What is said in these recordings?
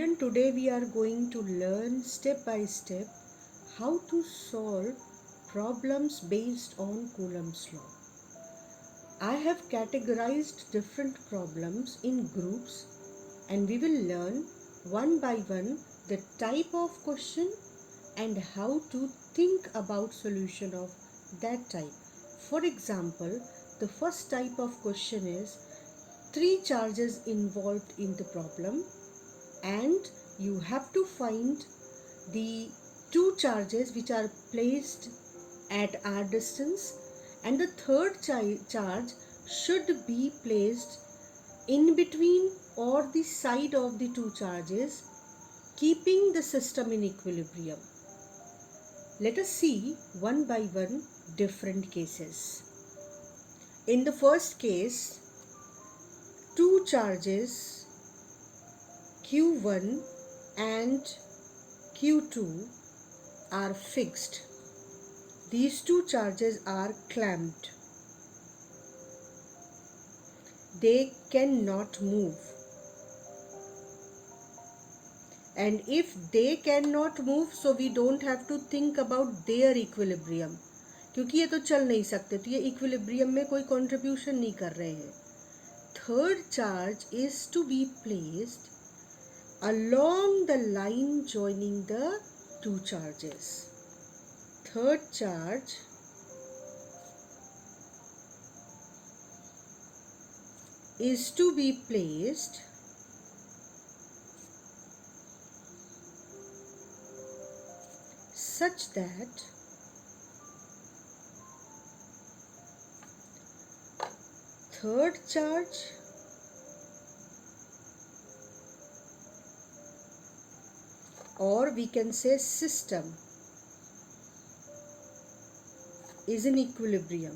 Children, today we are going to learn step by step how to solve problems based on Coulomb's law. I have categorized different problems in groups and we will learn one by one the type of question and how to think about solution of that type. For example, the first type of question is three charges involved in the problem and you have to find the two charges which are placed at r distance, and the third charge should be placed in between or the side of the two charges, keeping the system in equilibrium. Let us see one by one different cases. In the first case, two charges Q1 and Q2 are fixed. These two charges are clamped. They cannot move. And if they cannot move, so we don't have to think about their equilibrium. क्योंकि ये तो चल नहीं सकते, तो ये equilibrium में कोई कंट्रीब्यूशन नहीं कर रहे हैं. Third charge is to be placed along the line joining the two charges. Third charge is to be placed such that third charge or we can say system is in equilibrium.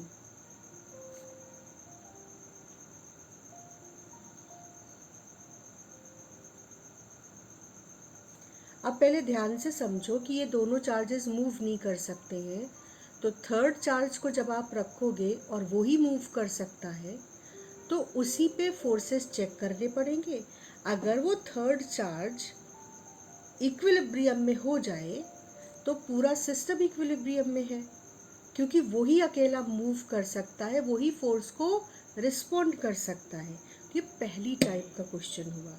अब पहले ध्यान से समझो कि ये दोनों charges move नहीं कर सकते हैं, तो थर्ड चार्ज को जब आप रखोगे और वो ही मूव कर सकता है तो उसी पे फोर्सेस चेक करने पड़ेंगे. अगर वो थर्ड चार्ज इक्विलिब्रियम में हो जाए तो पूरा सिस्टम इक्विलिब्रियम में है, क्योंकि वही अकेला मूव कर सकता है, वही फोर्स को रिस्पॉन्ड कर सकता है. ये पहली टाइप का क्वेश्चन हुआ.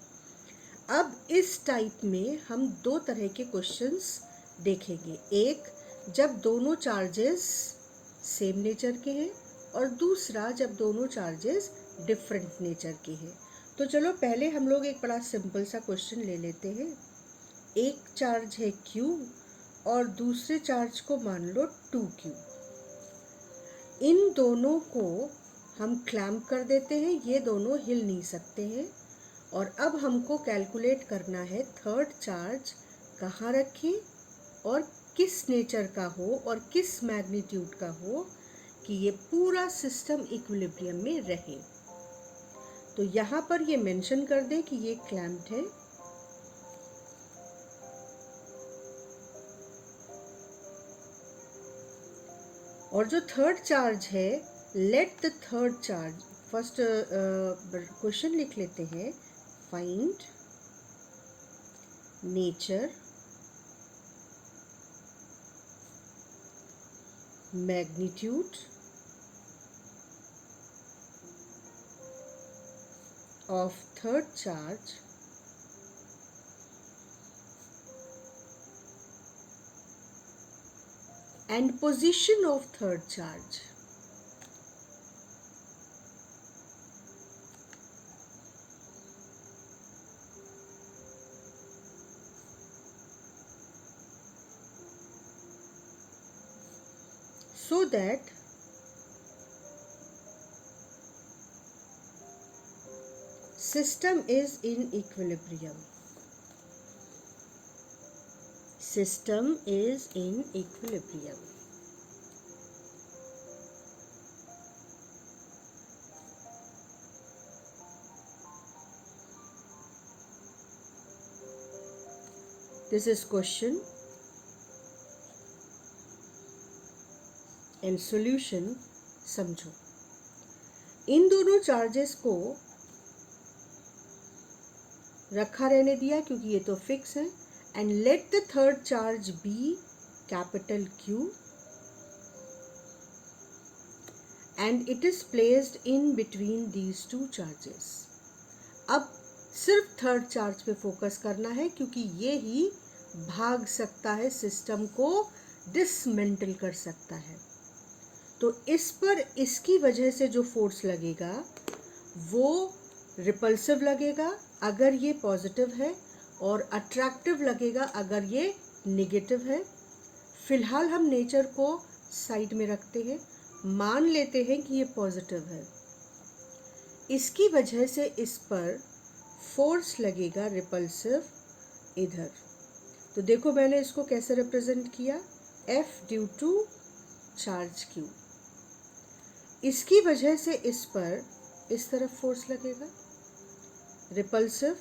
अब इस टाइप में हम दो तरह के क्वेश्चंस देखेंगे. एक, जब दोनों चार्जेस सेम नेचर के हैं, और दूसरा जब दोनों चार्जेस डिफरेंट नेचर के हैं. तो चलो पहले हम लोग एक बड़ा सिंपल सा क्वेश्चन ले लेते हैं. एक चार्ज है Q और दूसरे चार्ज को मान लो 2Q. इन दोनों को हम क्लैम्प कर देते हैं, ये दोनों हिल नहीं सकते हैं. और अब हमको कैलकुलेट करना है थर्ड चार्ज कहाँ रखें और किस नेचर का हो और किस मैग्नीट्यूड का हो कि ये पूरा सिस्टम इक्विलिब्रियम में रहे. तो यहाँ पर ये मेंशन कर दें कि ये क्लैम्प्ड है. और जो थर्ड चार्ज है, late the third charge, first question लिख लेते हैं. Find nature, magnitude of third charge and position of third charge. So that system is in equilibrium. System is in equilibrium. This is question and solution. समझो, इन दोनों charges को रखा रहने दिया क्योंकि ये तो फिक्स है। And let the third charge be capital Q and it is placed in between these two charges. अब सिर्फ थर्ड चार्ज पे फोकस करना है क्योंकि ये ही भाग सकता है, सिस्टम को डिसमेंटल कर सकता है। तो इस पर इसकी वजह से जो फोर्स लगेगा वो रिपल्सिव लगेगा अगर ये पॉजिटिव है, और अट्रैक्टिव लगेगा अगर ये नेगेटिव है। फिलहाल हम नेचर को साइड में रखते हैं, मान लेते हैं कि ये पॉजिटिव है। इसकी वजह से इस पर फोर्स लगेगा रिपल्सिव इधर। तो देखो मैंने इसको कैसे रिप्रेजेंट किया, F due to charge Q। इसकी वजह से इस पर इस तरफ फोर्स लगेगा रिपल्सिव,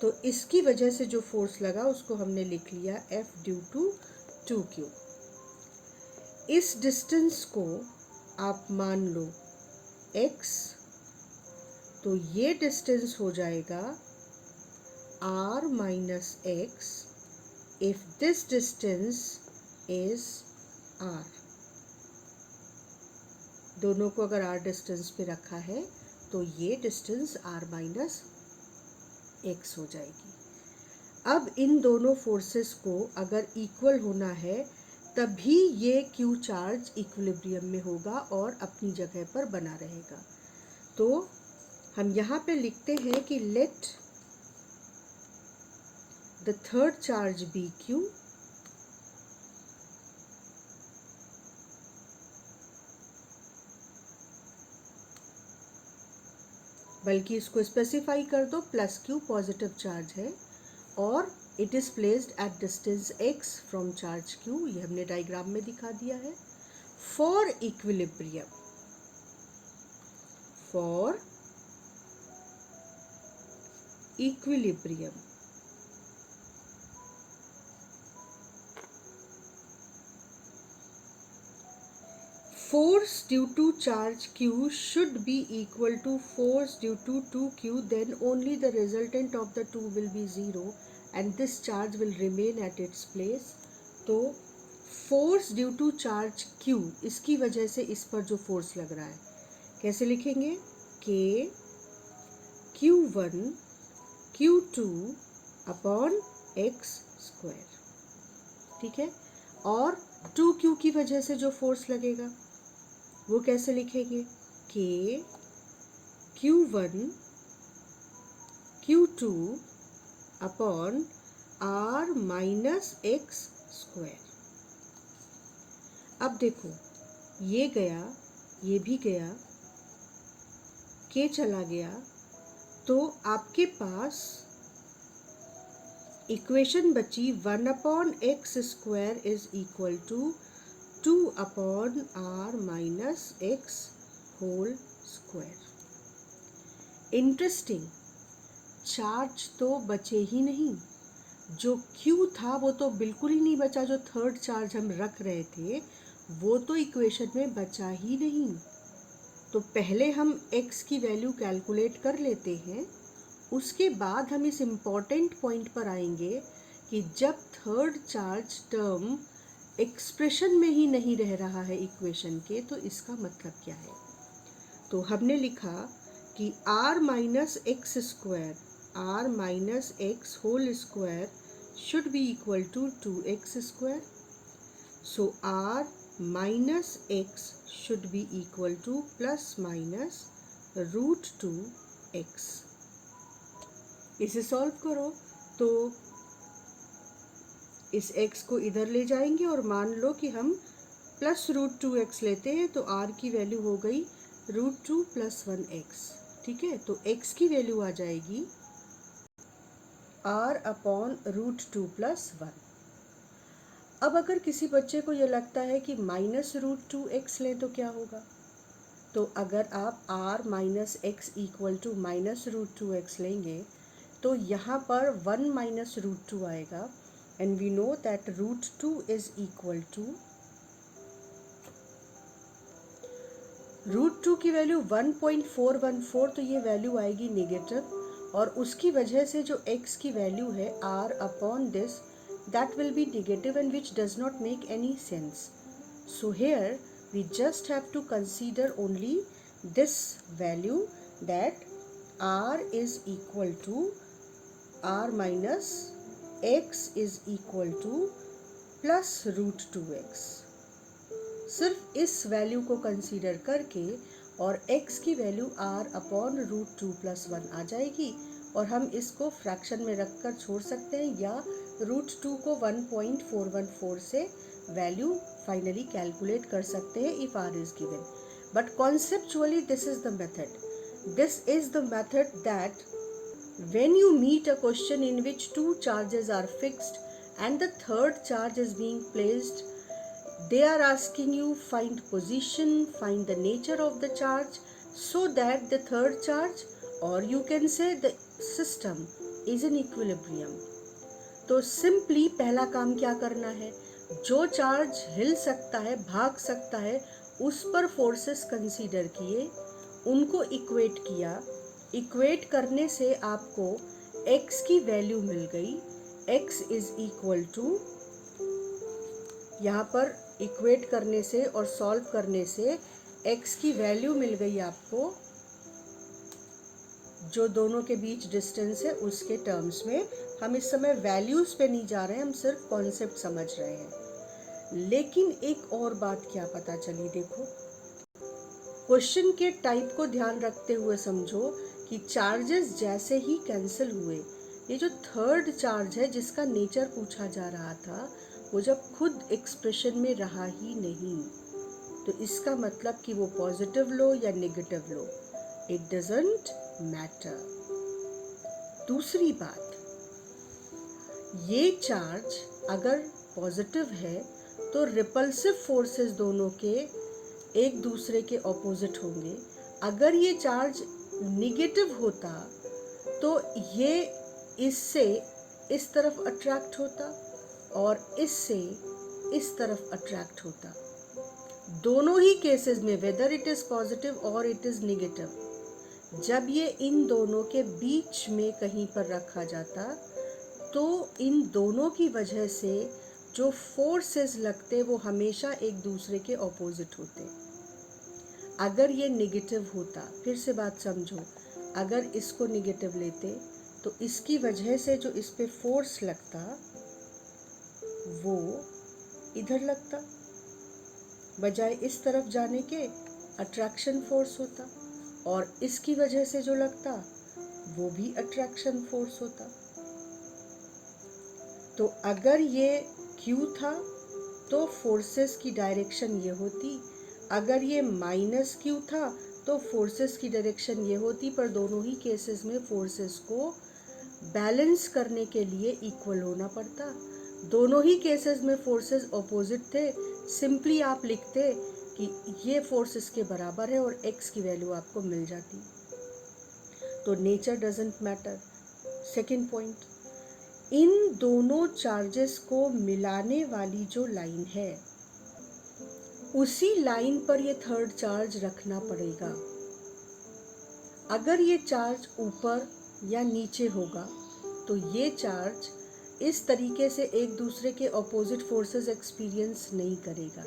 तो इसकी वजह से जो फोर्स लगा उसको हमने लिख लिया F ड्यू टू 2Q। इस डिस्टेंस को आप मान लो x, तो ये डिस्टेंस हो जाएगा r minus x if this distance is r। दोनों को अगर r डिस्टेंस पे रखा है तो ये डिस्टेंस r माइनस x हो जाएगी। अब इन दोनों फोर्सेस को अगर इक्वल होना है तभी ये Q चार्ज इक्विलिब्रियम में होगा और अपनी जगह पर बना रहेगा। तो हम यहाँ पे लिखते हैं कि let the third charge be Q बल्कि इसको स्पेसिफाई कर दो, प्लस Q पॉजिटिव चार्ज है और it is placed at distance x from charge Q। ये हमने डायग्राम में दिखा दिया है। For equilibrium, for equilibrium force due to charge Q should be equal to force due to 2Q, then only the resultant of the two will be 0 and this charge will remain at its place। तो force due to charge Q, इसकी वजह से इस पर जो force लग रहा है कैसे लिखेंगे, K Q1 Q2 upon x square, ठीक है। और 2Q की वजह से जो फोर्स लगेगा वो कैसे लिखेंगे, K Q1 Q2 upon R minus x square. अब देखो ये गया, ये भी गया, K चला गया, तो आपके पास इक्वेशन बची 1 upon x square is equal to 2 upon r minus x whole square. Interesting, charge तो बचे ही नहीं, जो Q था वो तो बिल्कुल ही नहीं बचा, जो थर्ड चार्ज हम रख रहे थे वो तो इक्वेशन में बचा ही नहीं। तो पहले हम x की वैल्यू कैलकुलेट कर लेते हैं, उसके बाद हम इस इम्पॉर्टेंट पॉइंट पर आएंगे कि जब थर्ड चार्ज टर्म एक्सप्रेशन में ही नहीं रह रहा है इक्वेशन के, तो इसका मतलब क्या है। तो हमने लिखा कि r minus x square, r minus x whole square should be equal to 2x स्क्वायर। So r minus x should be equal to plus minus √2x। इसे सॉल्व करो तो इस x को इधर ले जाएंगे और मान लो कि हम प्लस √2x लेते हैं, तो r की वैल्यू हो गई √2 प्लस 1x, ठीक है। तो x की वैल्यू आ जाएगी r अपॉन √2 प्लस 1। अब अगर किसी बच्चे को यह लगता है कि माइनस √2x लें तो क्या होगा, तो अगर आप r minus x equal to minus √2x लेंगे तो यहाँ पर 1 माइनस √2 आएगा, and we know that √2 is equal to √2 की वैल्यू 1.414, तो ये वैल्यू आएगी नेगेटिव, और उसकी वजह से जो x की वैल्यू है r upon this, that will be negative and which does not make any sense. So here we just have to consider only this value, that r is equal to r minus x is equal to plus √2x. सिर्फ इस value को consider करके और x की value r upon √2 + 1 आ जाएगी, और हम इसको फ्रैक्शन में रखकर छोड़ सकते हैं, या √2 को 1.414 से वैल्यू फाइनली कैलकुलेट कर सकते हैं if r is given. But conceptually this is the method. This is the method that when you meet a question in which two charges are fixed and the third charge is being placed, they are asking you find position, find the nature of the charge, so that the third charge, or you can say the system, is in equilibrium. तो simply पहला काम क्या करना है, जो charge हिल सकता है, भाग सकता है, उस पर फोर्सेस कंसीडर किए, उनको इक्वेट किया. इक्वेट करने से आपको x की वैल्यू मिल गई. x इज इक्वल टू, यहाँ पर इक्वेट करने से और सॉल्व करने से x की वैल्यू मिल गई आपको, जो दोनों के बीच डिस्टेंस है उसके टर्म्स में. हम इस समय वैल्यूज पे नहीं जा रहे हैं, हम सिर्फ कॉन्सेप्ट समझ रहे हैं. लेकिन एक और बात क्या पता चली, देखो क्वेश्चन के टाइप को ध्यान रखते हुए समझो कि चार्जेस जैसे ही कैंसिल हुए, ये जो थर्ड चार्ज है जिसका नेचर पूछा जा रहा था, वो जब खुद एक्सप्रेशन में रहा ही नहीं, तो इसका मतलब कि वो पॉजिटिव लो या negative low, it doesn't matter. दूसरी बात, ये चार्ज अगर पॉजिटिव है तो रिपल्सिव फोर्सेस दोनों के एक दूसरे के ऑपोजिट होंगे. अगर ये चार्ज नेगेटिव होता तो ये इससे इस तरफ अट्रैक्ट होता और इससे इस तरफ अट्रैक्ट होता. दोनों ही केसेस में, वेदर इट इज पॉजिटिव और इट इज नेगेटिव, जब ये इन दोनों के बीच में कहीं पर रखा जाता, तो इन दोनों की वजह से जो फोर्सेस लगते वो हमेशा एक दूसरे के ऑपोजिट होते. अगर ये नेगेटिव होता, फिर से बात समझो, अगर इसको नेगेटिव लेते तो इसकी वजह से जो इस पे फोर्स लगता वो इधर लगता, बजाय इस तरफ जाने के अट्रैक्शन फोर्स होता, और इसकी वजह से जो लगता वो भी अट्रैक्शन फोर्स होता. तो अगर ये Q था तो फोर्सेस की डायरेक्शन ये होती, अगर ये -Q था तो फोर्सेस की डायरेक्शन ये होती. पर दोनों ही केसेस में फोर्सेस को बैलेंस करने के लिए इक्वल होना पड़ता. दोनों ही केसेस में फोर्सेस ऑपोजिट थे, सिंपली आप लिखते कि ये फोर्स इसके बराबर है और x की वैल्यू आपको मिल जाती. तो nature doesn't matter. Second point, इन दोनों चार्जेस को मिलाने वाली जो लाइन है, उसी लाइन पर ये थर्ड चार्ज रखना पड़ेगा. अगर ये चार्ज ऊपर या नीचे होगा तो ये चार्ज इस तरीके से एक दूसरे के ऑपोजिट फोर्सेस एक्सपीरियंस नहीं करेगा.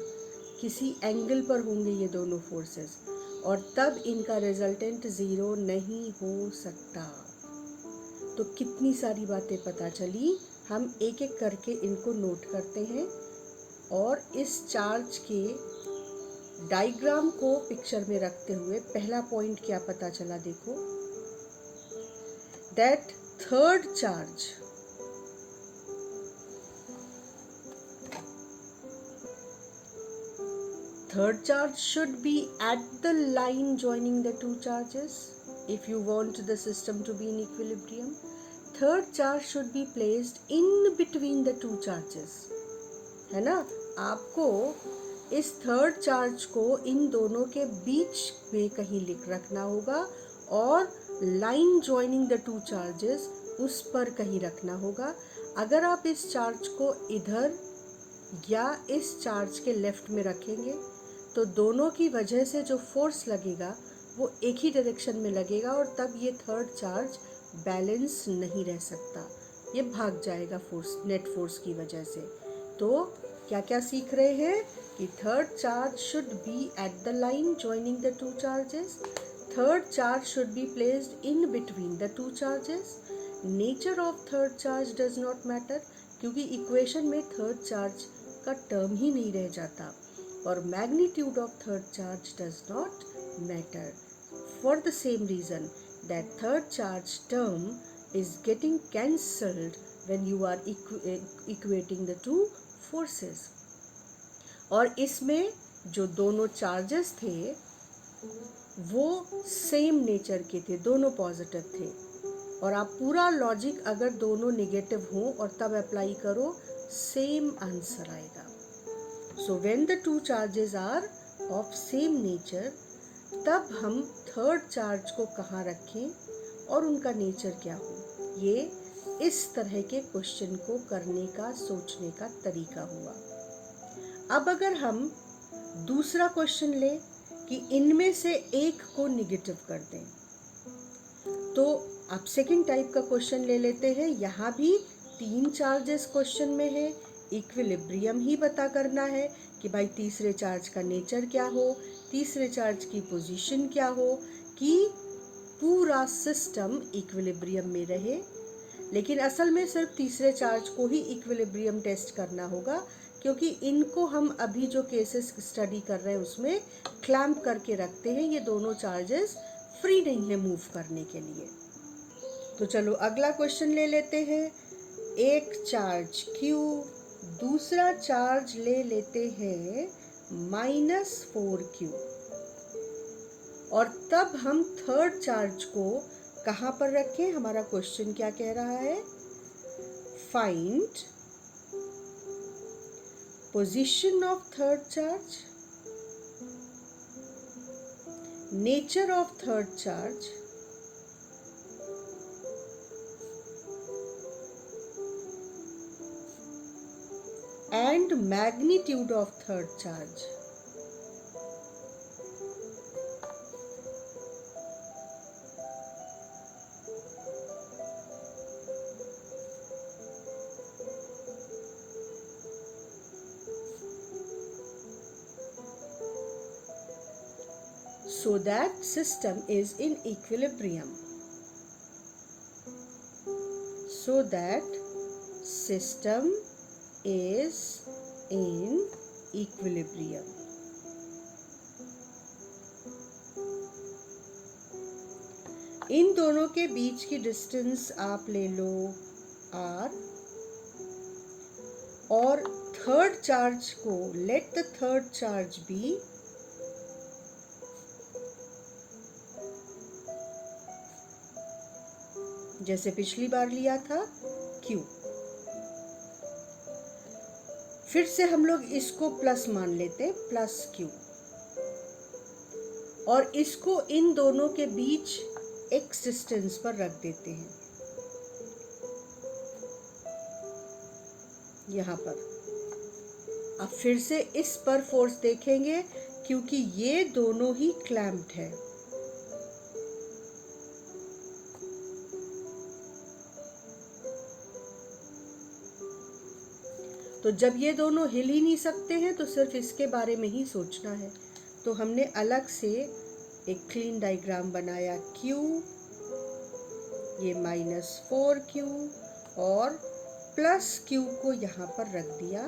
किसी एंगल पर होंगे ये दोनों फोर्सेस, और तब इनका रिजल्टेंट ज़ीरो नहीं हो सकता. तो कितनी सारी बातें पता चली. हम एक एक करके इनको नोट करते हैं, और इस चार्ज के डायग्राम को पिक्चर में रखते हुए पहला पॉइंट क्या पता चला, देखो, that third charge should be at the line joining the two charges. If you want the system to be in equilibrium, third charge should be placed in between the two charges. है ना, आपको इस third charge को इन दोनों के बीच में कहीं लिख रखना होगा, और line joining the two charges उस पर कहीं रखना होगा. अगर आप इस चार्ज को इधर या इस चार्ज के लेफ्ट में रखेंगे तो दोनों की वजह से जो फोर्स लगेगा वो एक ही डायरेक्शन में लगेगा और तब ये थर्ड चार्ज बैलेंस नहीं रह सकता, ये भाग जाएगा फोर्स, नेट फोर्स की वजह से। तो क्या क्या सीख रहे हैं कि third charge should be at the line joining the two charges, third charge should be placed in between the two charges, nature of third charge does not matter, क्योंकि इक्वेशन में थर्ड चार्ज का term ही नहीं रह जाता, और magnitude of third charge does not matter for the same reason that third charge term is getting cancelled when you are equating the two forces। और इसमें जो दोनों चार्जेस थे वो सेम नेचर के थे, दोनों पॉजिटिव थे, और आप पूरा लॉजिक अगर दोनों नेगेटिव हो और तब अप्लाई करो सेम आंसर आएगा। So when the two charges are of same nature, तब हम थर्ड चार्ज को कहाँ रखें और उनका नेचर क्या हो, ये इस तरह के क्वेश्चन को करने का, सोचने का तरीका हुआ। अब अगर हम दूसरा क्वेश्चन लें कि इनमें से एक को निगेटिव कर दें, तो अब सेकंड टाइप का क्वेश्चन ले लेते हैं। यहाँ भी तीन चार्जेस क्वेश्चन में है, इक्विलिब्रियम ही पता करना है कि भाई तीसरे चार्ज का नेचर क्या हो, तीसरे चार्ज की पोजीशन क्या हो, कि पूरा सिस्टम इक्विलिब्रियम में रहे। लेकिन असल में सिर्फ तीसरे चार्ज को ही इक्विलिब्रियम टेस्ट करना होगा, क्योंकि इनको हम अभी जो केसेस स्टडी कर रहे हैं उसमें क्लैंप करके रखते हैं, ये दोनों चार्जेस फ्री नहीं है मूव करने के लिए। तो चलो अगला क्वेश्चन ले लेते हैं। एक चार्ज Q, दूसरा चार्ज ले लेते हैं -4Q, और तब हम थर्ड चार्ज को कहाँ पर रखें। हमारा क्वेश्चन क्या कह रहा है, find position of third charge, nature of third charge, and magnitude of third charge. So that system is in equilibrium. So that system is in equilibrium. इन दोनों के बीच की डिस्टेंस आप ले लो r, और थर्ड चार्ज को let the third charge be जैसे पिछली बार लिया था Q। फिर से हम लोग इसको प्लस मान लेते, प्लस Q, और इसको इन दोनों के बीच x डिस्टेंस पर रख देते हैं, यहाँ पर। अब फिर से इस पर फोर्स देखेंगे, क्योंकि ये दोनों ही क्लैम्प्ड है। तो जब ये दोनों हिल ही नहीं सकते हैं तो सिर्फ इसके बारे में ही सोचना है। तो हमने अलग से एक क्लीन डायग्राम बनाया, Q, ये -4Q और +Q को यहाँ पर रख दिया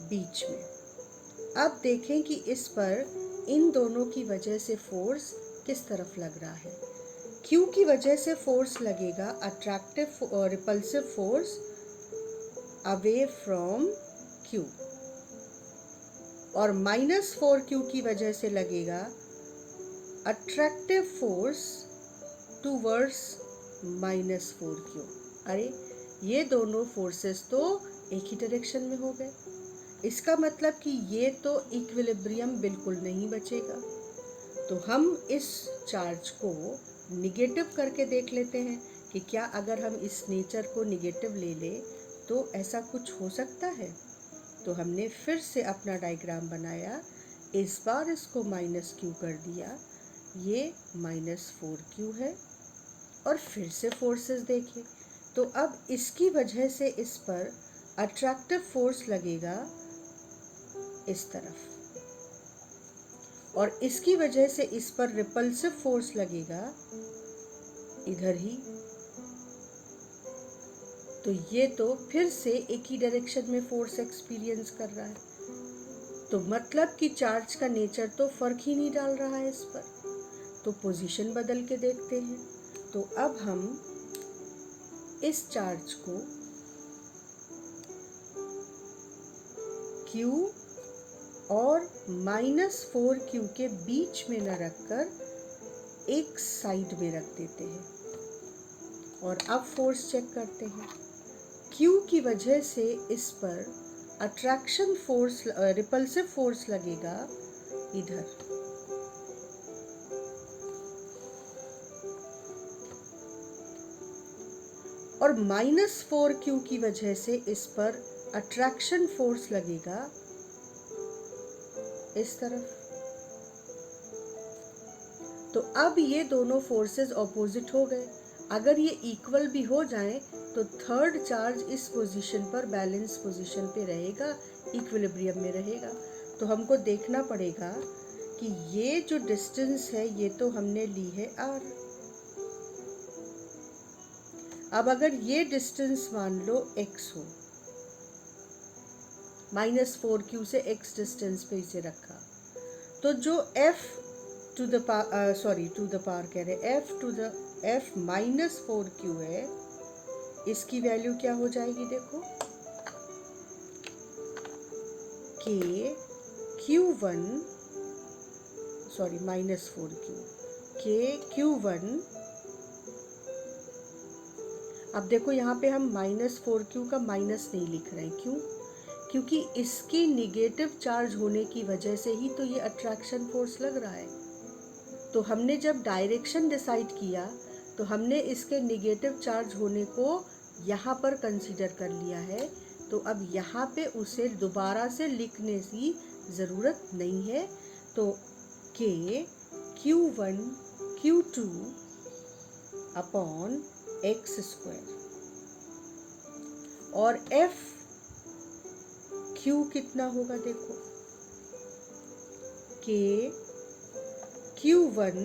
बीच में। अब देखें कि इस पर इन दोनों की वजह से फोर्स किस तरफ लग रहा है। Q की वजह से फोर्स लगेगा अट्रैक्टिव और repulsive force away from Q, और -4Q की वजह से लगेगा अट्रैक्टिव फोर्स टूवर्ड्स -4Q। अरे ये दोनों फोर्सेस तो एक ही डायरेक्शन में हो गए, इसका मतलब कि ये तो इक्विलिब्रियम बिल्कुल नहीं बचेगा। तो हम इस चार्ज को निगेटिव करके देख लेते हैं कि क्या अगर हम इस नेचर को निगेटिव ले लें तो ऐसा कुछ हो सकता है। तो हमने फिर से अपना डायग्राम बनाया इस बार इसको माइनस क्यू कर दिया, ये -4q है। और फिर से फोर्सेस देखें तो अब इसकी वजह से इस पर अट्रैक्टिव फोर्स लगेगा इस तरफ, और इसकी वजह से इस पर रिपल्सिव फोर्स लगेगा इधर ही। तो ये तो फिर से एक ही डायरेक्शन में फोर्स एक्सपीरियंस कर रहा है। तो मतलब कि चार्ज का नेचर तो फर्क ही नहीं डाल रहा है इस पर। तो पोजीशन बदल के देखते हैं। तो अब हम इस चार्ज को Q और -4Q के बीच में न रखकर एक साइड में रख देते हैं और अब फोर्स चेक करते हैं। Q की वजह से इस पर अट्रैक्शन फोर्स, रिपल्सिव फोर्स लगेगा इधर, और -4Q की वजह से इस पर अट्रैक्शन फोर्स लगेगा इस तरफ। तो अब ये दोनों फोर्सेस ऑपोजिट हो गए। अगर ये इक्वल भी हो जाएं तो थर्ड चार्ज इस पोजीशन पर बैलेंस पोजीशन पे रहेगा, इक्विलिब्रियम में रहेगा। तो हमको देखना पड़ेगा कि ये जो डिस्टेंस है ये तो हमने ली है r। अब अगर ये डिस्टेंस मान लो x हो, -4q से x डिस्टेंस पे इसे रखा, तो जो f टू द पावर कह रहे f -4q है, इसकी वैल्यू क्या हो जाएगी देखो, k q1 -4q k q1। अब देखो यहाँ पे हम -4q का माइनस नहीं लिख रहे हैं, क्यों? क्योंकि इसकी निगेटिव चार्ज होने की वजह से ही तो ये अट्रैक्शन फोर्स लग रहा है। तो हमने जब डायरेक्शन डिसाइड किया तो हमने इसके निगेटिव चार्ज होने को यहाँ पर कंसीडर कर लिया है। तो अब यहाँ पे उसे दोबारा से लिखने की ज़रूरत नहीं है। तो k q1 q2 upon x², और f q कितना होगा देखो, k q1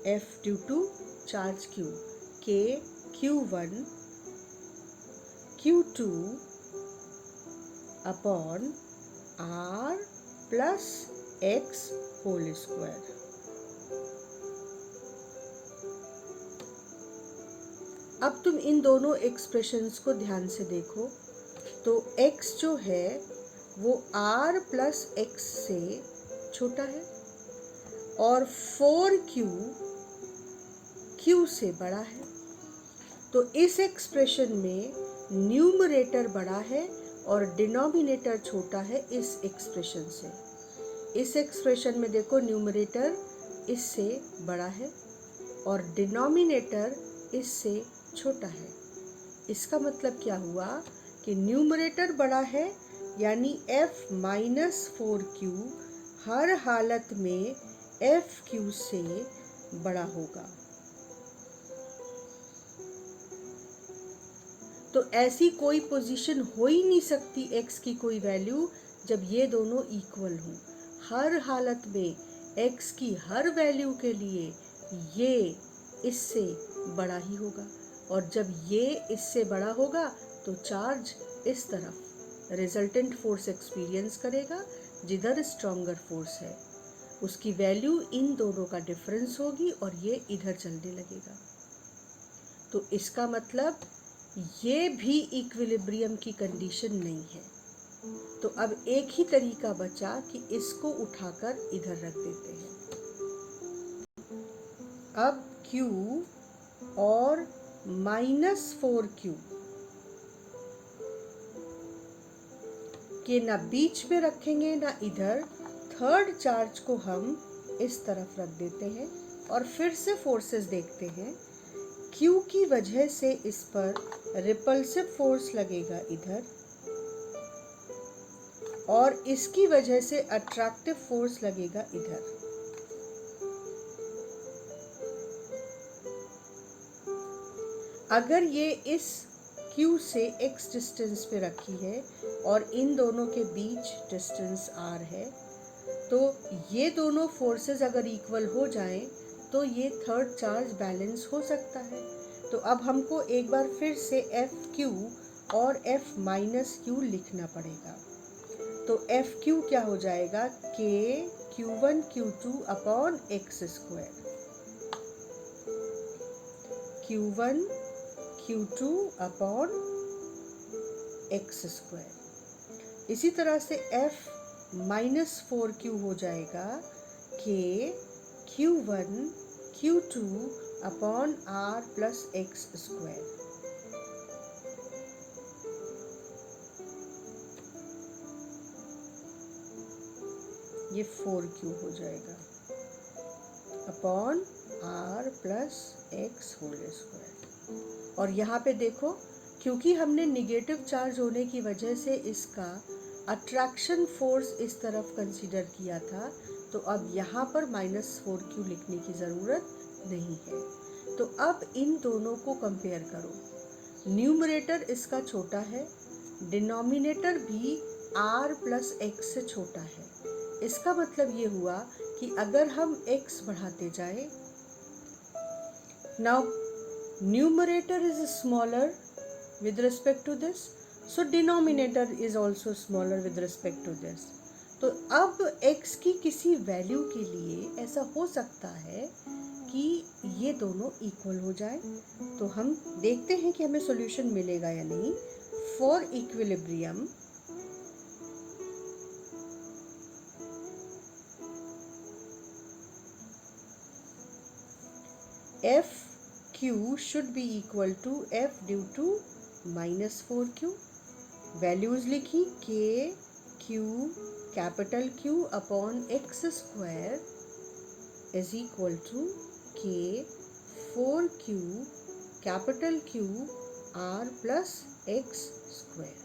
f due to charge q, k q1 q2 upon r plus x whole square. अब तुम इन दोनों एक्सप्रेशंस को ध्यान से देखो। तो x जो है वो r प्लस x से छोटा है और 4q q से बड़ा है। तो इस एक्सप्रेशन में न्यूमरेटर बड़ा है और डिनोमिनेटर छोटा है इस एक्सप्रेशन से। इस एक्सप्रेशन में देखो न्यूमरेटर इससे बड़ा है और डिनोमिनेटर इससे छोटा है। इसका मतलब क्या हुआ कि न्यूमरेटर बड़ा है, यानी f -4q हर हालत में fq से बड़ा होगा। तो ऐसी कोई पोजीशन हो ही नहीं सकती x की कोई वैल्यू जब ये दोनों इक्वल हों। हर हालत में x की हर वैल्यू के लिए ये इससे बड़ा ही होगा, और जब ये इससे बड़ा होगा तो चार्ज इस तरफ रिजल्टेंट फोर्स एक्सपीरियंस करेगा, जिधर स्ट्रॉन्गर फोर्स है उसकी वैल्यू इन दोनों का डिफरेंस होगी और ये इधर चलने लगेगा। तो इसका मतलब ये भी इक्विलिब्रियम की कंडीशन नहीं है। तो अब एक ही तरीका बचा कि इसको उठाकर इधर रख देते हैं। अब Q और -4q के ना बीच में रखेंगे ना इधर, थर्ड चार्ज को हम इस तरफ रख देते हैं और फिर से फोर्सेस देखते हैं। Q की वजह से इस पर रिपल्सिव फोर्स लगेगा इधर, और इसकी वजह से अट्रैक्टिव फोर्स लगेगा इधर। अगर ये इस Q से x डिस्टेंस पे रखी है और इन दोनों के बीच डिस्टेंस r है, तो ये दोनों फोर्सेस अगर इक्वल हो जाएं तो ये थर्ड चार्ज बैलेंस हो सकता है। तो अब हमको एक बार फिर से FQ और F माइनस Q लिखना पड़ेगा। तो FQ क्या हो जाएगा, K Q1 Q2 upon x square, Q1 Q2 upon x square. इसी तरह से F माइनस 4Q हो जाएगा K Q1 Q2 upon R plus x square. ये 4Q हो जाएगा upon R plus x whole square. और यहाँ पे देखो, क्योंकि हमने निगेटिव चार्ज होने की वजह से इसका अट्रैक्शन फोर्स इस तरफ कंसीडर किया था, तो अब यहाँ पर -4Q लिखने की ज़रूरत नहीं है। तो अब इन दोनों को कंपेयर करो। न्यूमरेटर इसका छोटा है, डिनोमिनेटर भी R प्लस एक्स से छोटा है। इसका मतलब ये हुआ कि अगर हम x बढ़ाते जाएं, now numerator is smaller with respect to this, so denominator is also smaller with respect to this. तो अब x की किसी वैल्यू के लिए ऐसा हो सकता है कि ये दोनों इक्वल हो जाए। तो हम देखते हैं कि हमें सॉल्यूशन मिलेगा या नहीं। For equilibrium FQ should be equal to F due to -4Q। Values लिखी, K Q capital Q upon x square is equal to K 4Q capital Q R plus x square.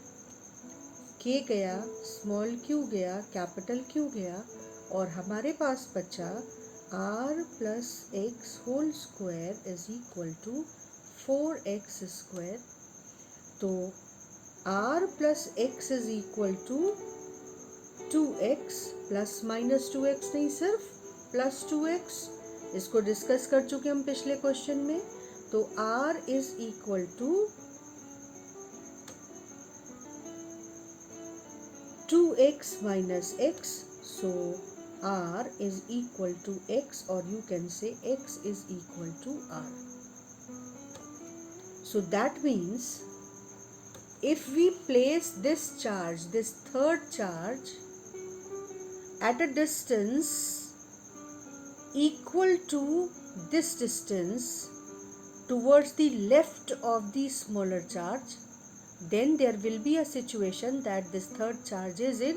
K गया, small q गया, capital Q गया, और हमारे पास बचा R plus x whole square is equal to 4x square. तो R plus x is equal to 2x plus minus 2x नहीं, सिर्फ प्लस 2x। इसको डिस्कस कर चुके हम पिछले क्वेश्चन में। तो R is equal to 2x minus x, so R is equal to x, or you can say x is equal to R. So that means if we place this charge, this third charge, at a distance equal to this distance towards the left of the smaller charge, then there will be a situation that this third charge is in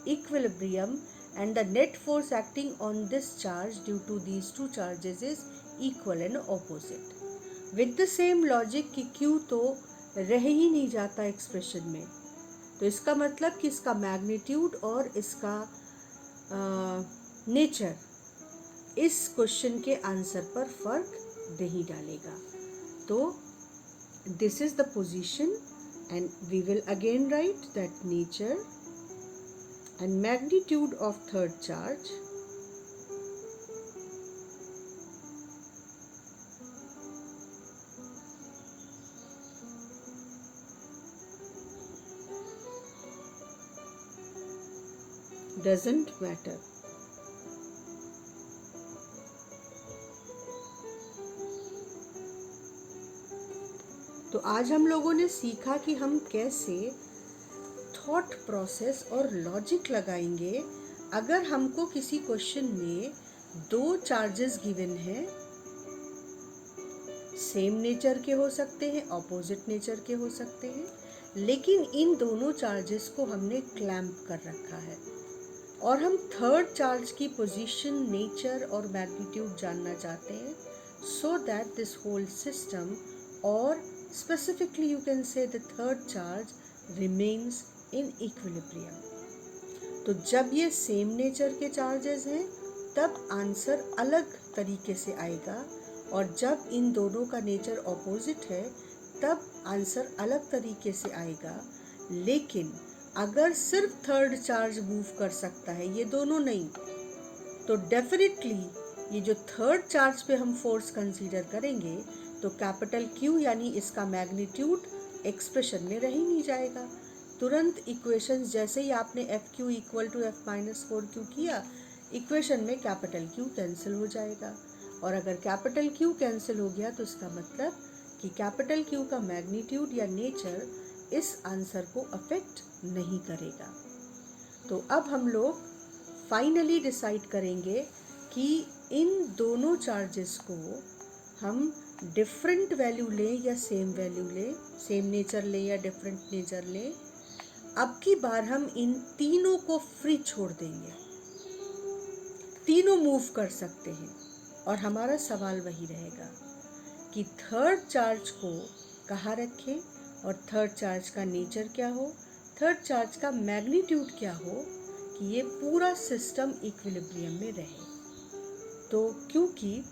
equilibrium and the net force acting on this charge due to these two charges is equal and opposite. With the same logic कि Q तो रह ही नहीं जाता expression में, तो इसका मतलब कि इसका मैग्नीट्यूड और इसका नेचर इस क्वेश्चन के आंसर पर फर्क नहीं डालेगा। तो this is the position, and we will again write that nature and magnitude of third charge doesn't matter. तो आज हम लोगों ने सीखा कि हम कैसे थॉट प्रोसेस और लॉजिक लगाएंगे अगर हमको किसी क्वेश्चन में दो चार्जेस गिवन हैं, सेम नेचर के हो सकते हैं, ऑपोजिट नेचर के हो सकते हैं, लेकिन इन दोनों चार्जेस को हमने क्लैंप कर रखा है और हम थर्ड चार्ज की पोजीशन, नेचर और मैग्नीट्यूड जानना चाहते हैं, so that this whole system, और specifically you can say the third charge, remains in equilibrium. तो जब ये सेम नेचर के चार्जेस हैं तब आंसर अलग तरीके से आएगा, और जब इन दोनों का नेचर ऑपोजिट है तब आंसर अलग तरीके से आएगा। लेकिन अगर सिर्फ थर्ड चार्ज मूव कर सकता है, ये दोनों नहीं, तो डेफिनेटली ये जो थर्ड चार्ज पे हम फोर्स कंसीडर करेंगे तो कैपिटल क्यू यानी इसका मैग्नीट्यूड एक्सप्रेशन में रह ही नहीं जाएगा। तुरंत इक्वेशंस जैसे ही आपने F Q equal to F minus 4 Q किया, इक्वेशन में कैपिटल क्यू कैंसिल हो जाएगा, और अगर कैपिटल क्यू कैंसिल हो गया तो इसका मतलब कि कैपिटल क्यू का मैग्नीट्यूड या नेचर इस आंसर को अफेक्ट नहीं करेगा। तो अब हम लोग फाइनली डिसाइड करेंगे कि इन दोनों चार्जेस को हम डिफरेंट वैल्यू लें या सेम वैल्यू लें, सेम नेचर लें या डिफरेंट नेचर लें। अब की बार हम इन तीनों को फ्री छोड़ देंगे, तीनों मूव कर सकते हैं, और हमारा सवाल वही रहेगा कि थर्ड चार्ज को कहाँ रखें और थर्ड चार्ज का नेचर क्या हो, थर्ड चार्ज का मैग्नीट्यूड क्या हो, कि ये पूरा सिस्टम इक्विलिब्रियम में रहे। तो क्योंकि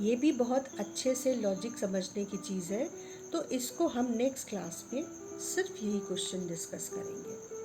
ये भी बहुत अच्छे से लॉजिक समझने की चीज़ है, तो इसको हम नेक्स्ट क्लास में सिर्फ यही क्वेश्चन डिस्कस करेंगे।